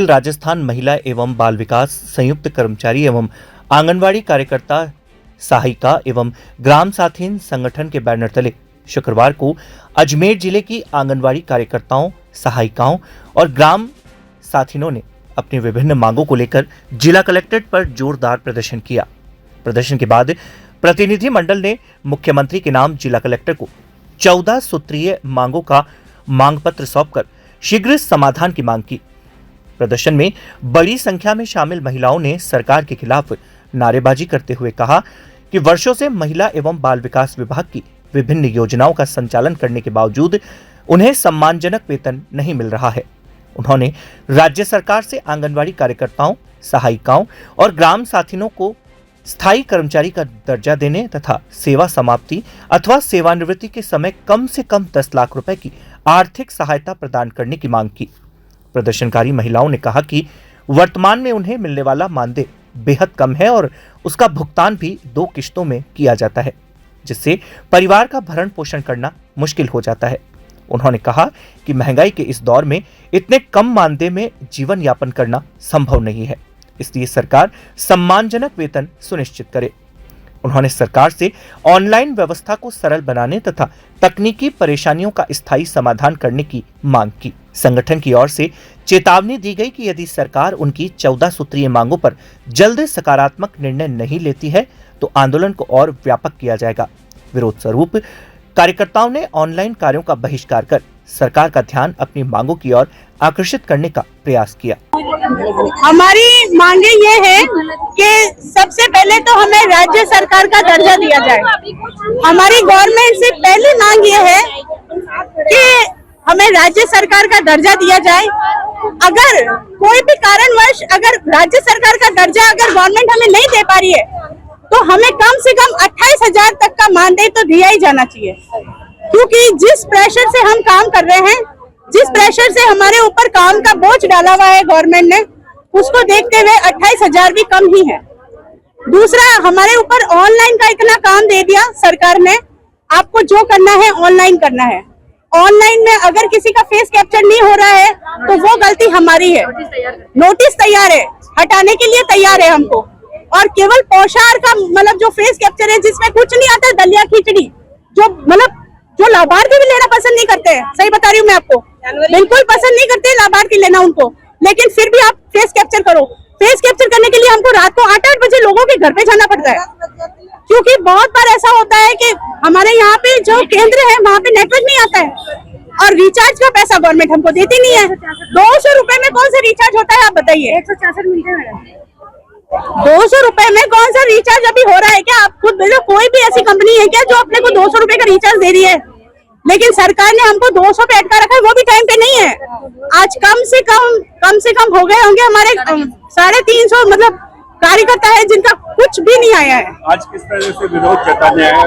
अखिल राजस्थान महिला एवं बाल विकास संयुक्त कर्मचारी एवं आंगनवाड़ी कार्यकर्ता सहायिका एवं ग्राम साथीन संगठन के बैनर तले शुक्रवार को अजमेर जिले की आंगनवाड़ी कार्यकर्ताओं, सहायिकाओं और ग्राम साथीनों ने अपनी विभिन्न मांगों को लेकर जिला कलेक्ट्रेट पर जोरदार प्रदर्शन किया। प्रदर्शन के बाद प्रतिनिधि मंडल ने मुख्यमंत्री के नाम जिला कलेक्टर को 14 सूत्रीय मांगों का मांग पत्र सौंपकर शीघ्र समाधान की मांग की। प्रदर्शन में बड़ी संख्या में शामिल महिलाओं ने सरकार के खिलाफ नारेबाजी करते हुए कहा कि वर्षों से महिला एवं बाल विकास विभाग की विभिन्न योजनाओं का संचालन करने के बावजूद उन्हें सम्मानजनक वेतन नहीं मिल रहा है। उन्होंने राज्य सरकार से आंगनवाड़ी कार्यकर्ताओं, सहायिकाओं और ग्राम साथीनों को स्थायी कर्मचारी का दर्जा देने तथा सेवा समाप्ति अथवा सेवानिवृत्ति के समय कम से कम 10 लाख रुपए की आर्थिक सहायता प्रदान करने की मांग की। प्रदर्शनकारी महिलाओं ने कहा कि वर्तमान में उन्हें मिलने वाला मानदेय बेहद कम है और उसका भुगतान भी 2 किश्तों में किया जाता है, जिससे परिवार का भरण पोषण करना मुश्किल हो जाता है। उन्होंने कहा कि महंगाई के इस दौर में इतने कम मानदेय में जीवन यापन करना संभव नहीं है, इसलिए सरकार सम्मानजनक वेतन सुनिश्चित करे। उन्होंने सरकार से ऑनलाइन व्यवस्था को सरल बनाने तथा तकनीकी परेशानियों का स्थायी समाधान करने की मांग की। संगठन की ओर से चेतावनी दी गई कि यदि सरकार उनकी 14 सूत्रीय मांगों पर जल्द सकारात्मक निर्णय नहीं लेती है तो आंदोलन को और व्यापक किया जाएगा। विरोध स्वरूप कार्यकर्ताओं ने ऑनलाइन कार्यों का बहिष्कार कर सरकार का ध्यान अपनी मांगों की ओर आकर्षित करने का प्रयास किया। हमारी मांगे ये है कि सबसे पहले तो हमें राज्य सरकार का दर्जा दिया जाए। हमारी गवर्नमेंट से पहली मांग ये है कि हमें राज्य सरकार का दर्जा दिया जाए। अगर कोई भी कारणवश अगर राज्य सरकार का दर्जा अगर गवर्नमेंट हमें नहीं दे पा रही है तो हमें कम से कम 28,000 तक का मानदेय तो दिया ही जाना चाहिए, क्योंकि जिस प्रेशर से हम काम कर रहे हैं, जिस प्रेशर से हमारे ऊपर काम का बोझ डाला हुआ है गवर्नमेंट ने, उसको देखते हुए 28,000 भी कम ही है। दूसरा, हमारे ऊपर ऑनलाइन का इतना काम दे दिया सरकार ने, आपको जो करना है ऑनलाइन करना है। ऑनलाइन में अगर किसी का फेस कैप्चर नहीं हो रहा है तो वो गलती हमारी है। नोटिस तैयार है, हटाने के लिए तैयार है हमको। और केवल पोषाहार का मतलब जो फेस कैप्चर है जिसमें कुछ नहीं आता, दलिया खिचड़ी, जो मतलब जो लाभार्थी भी लेना पसंद नहीं करते हैं, सही बता रही हूँ मैं आपको, बिल्कुल पसंद नहीं करते लाभार्थी लेना उनको, लेकिन फिर भी आप फेस कैप्चर करो। फेस कैप्चर करने के लिए हमको रात को 8-8 बजे लोगों के घर पे जाना पड़ता है, क्योंकि बहुत बार ऐसा होता है कि हमारे यहाँ पे जो केंद्र है वहाँ पे नेटवर्क नहीं आता है और रिचार्ज का पैसा गवर्नमेंट हमको देती नहीं है। 200 रुपए में कौन सा रिचार्ज होता है आप बताइए? 166 मिलते हैं। 200 रुपए में कौन सा रिचार्ज अभी हो रहा है क्या? आप खुद बोलो, कोई भी ऐसी कंपनी है क्या जो अपने को 200 रुपए का रिचार्ज दे रही है? लेकिन सरकार ने हमको 200 पे अटका रखा है, वो भी टाइम पे नहीं है। आज कम से कम हो गए होंगे हमारे 350 मतलब कार्यकर्ता है जिनका कुछ भी नहीं आया है। आज किस तरह से विरोध जताने आए?